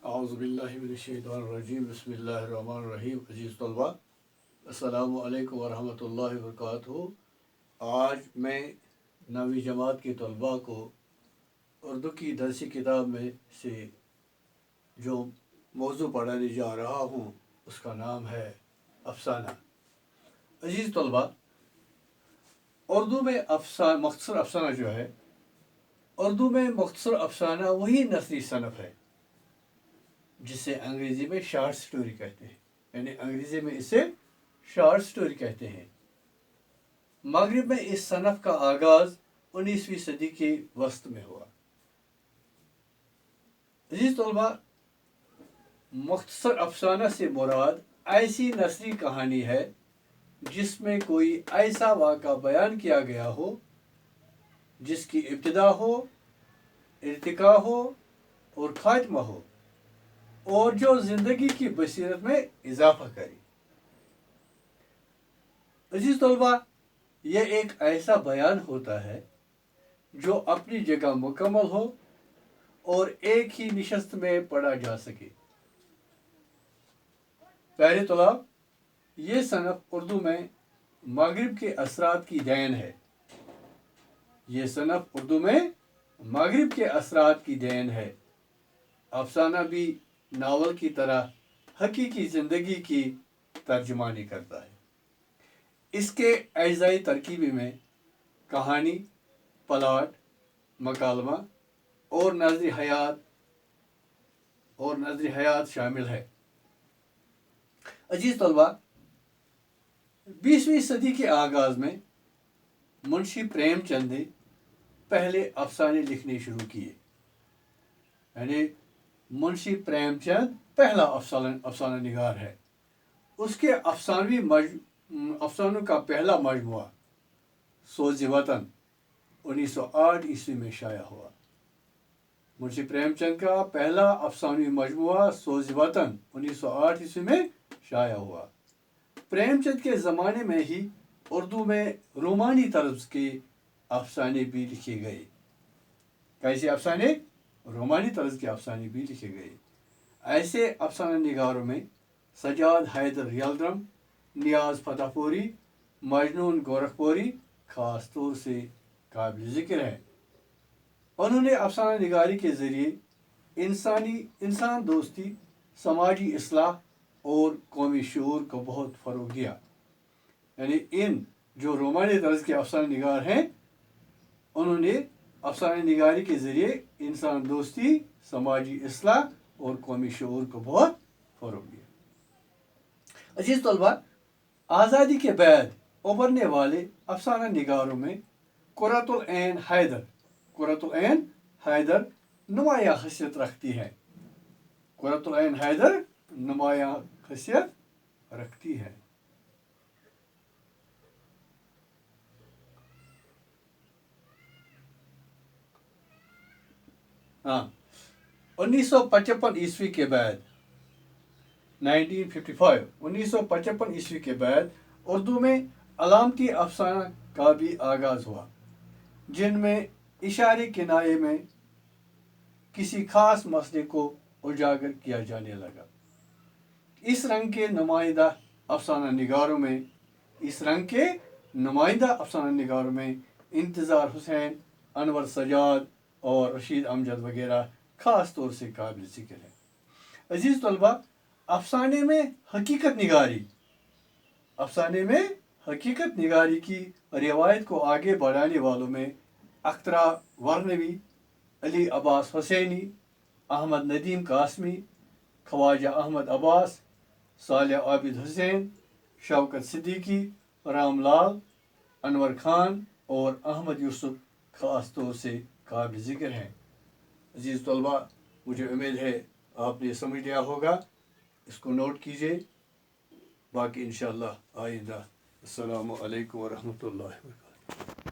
औज़ुबिल्लाहिमिनश्शैतानिर्रजीम बिस्मिल्लाहिर्रहमानिर्रहीम। अजीज़ तलबा, अस्सलामु अलैकुम वरहमतुल्लाहि वबरकातुहू। आज मैं 9वीं जमात के तलबा को उर्दू की दरसी किताब में से जो मौजू पढ़ाने जा रहा हूँ उसका नाम है अफसाना। अजीज़ तलबा, उर्दू में मख्तसर अफसाना जो है, उर्दू में मख्तसर अफसाना वही नस्री सनफ़ है जिसे अंग्रेज़ी में शॉर्ट स्टोरी कहते हैं, यानी अंग्रेज़ी में इसे शॉर्ट स्टोरी कहते हैं। मगरिब में इस सनफ़ का आगाज़ 19वीं सदी के वस्त में हुआ। अजीज़ तलबा, मुख्तसर अफसाना से मुराद ऐसी नस्री कहानी है जिसमें कोई ऐसा वाक़ा बयान किया गया हो जिसकी इब्तिदा हो, इर्तिका हो और खात्मा हो, और जो ज़िंदगी की बसीरत में इजाफ़ा करे। अजीज़ तलबा, यह एक ऐसा बयान होता है जो अपनी जगह मुकम्मल हो और एक ही निशस्त में पढ़ा जा सके। प्यारे तलब, ये सनफ़ उर्दू में मगरिब के असरात की देन है। ये सनफ़ उर्दू में मगरिब के असरात की देन है। अफसाना भी नावल की तरह हकीकी ज़िंदगी की तर्जुमानी करता है। इसके अज़ाई तरकीबी में कहानी, प्लॉट, मकालमा और नज़्र हयात शामिल है। अजीज़ तलबा, 20वीं सदी के आगाज़ में मुंशी प्रेमचंद ने पहले अफसाने लिखने शुरू किए। यानी मुंशी प्रेमचंद पहला अफसाना निगार है। उसके अफसानों का पहला मजमुआ सोज़ वतन 1908 ईस्वी में शाया हुआ। मुंशी प्रेमचंद का पहला अफसानी मजमुआ सोज़ वतन 1908 ईस्वी में शाया हुआ। प्रेमचंद के ज़माने में ही उर्दू में रोमानी तर्ज के अफसाने भी लिखे गए। कैसे अफसाने? रोमानी तर्ज के अफसाने भी लिखे गए। ऐसे अफसाना निगारों में सजाद हैदर यल्दरम, नियाज़ फतेहपुरी, मजनून गोरखपुरी ख़ास तौर से काबिल ज़िक्र है। उन्होंने अफसाना निगारी के ज़रिए इंसान दोस्ती, समाजी इस्लाह और कौमी शऊर को बहुत फ़रोग़ दिया। यानी इन जो रोमानी तर्ज के अफसाना निगार हैं, उन्होंने अफसाना निगारी के ज़रिए इंसान दोस्ती, समाजी इस्लाह और कौमी शऊर को बहुत फ़रोग़ दिया। अजीज़ तलबा, आज़ादी के बाद उभरने वाले अफसाना निगारों में कुर्रतुल ऐन हैदर नुमायाँ हैसियत रखती है। कुर्रतुल ऐन हैदर नुमायाँ हैसियत रखती है। हाँ, 1955 ईस्वी के बाद 1955 ईस्वी के बाद उर्दू में अलामती अफसाना का भी आगाज़ हुआ, जिनमें इशारे किनाये में किसी खास मसले को उजागर किया जाने लगा। इस रंग के नुमाइंदा अफसाना निगारों में इंतज़ार हुसैन, अनवर सजाद और रशीद अमजद वगैरह ख़ास तौर से काबिल ज़िक्र है। अजीज़ तलबा, अफसाने में हकीकत निगारी की रिवायत को आगे बढ़ाने वालों में अख्तरा वर्नवी, अली अब्बास हुसैनी, अहमद नदीम कासमी, ख्वाजा अहमद अब्बास, साले आबिद हुसैन, शौकत सिद्दीकी, रामलाल, अनवर खान और अहमद यूसुफ ख़ास तौर से काबिल ज़िक्र हैं। अजीज़ तलबा, मुझे उम्मीद है आपने समझ लिया होगा। इसको नोट कीजिए। बाकी इंशाअल्लाह आइंदा। अस्सलामु अलैकुम वरहमतुल्लाहि वबरकातुहू।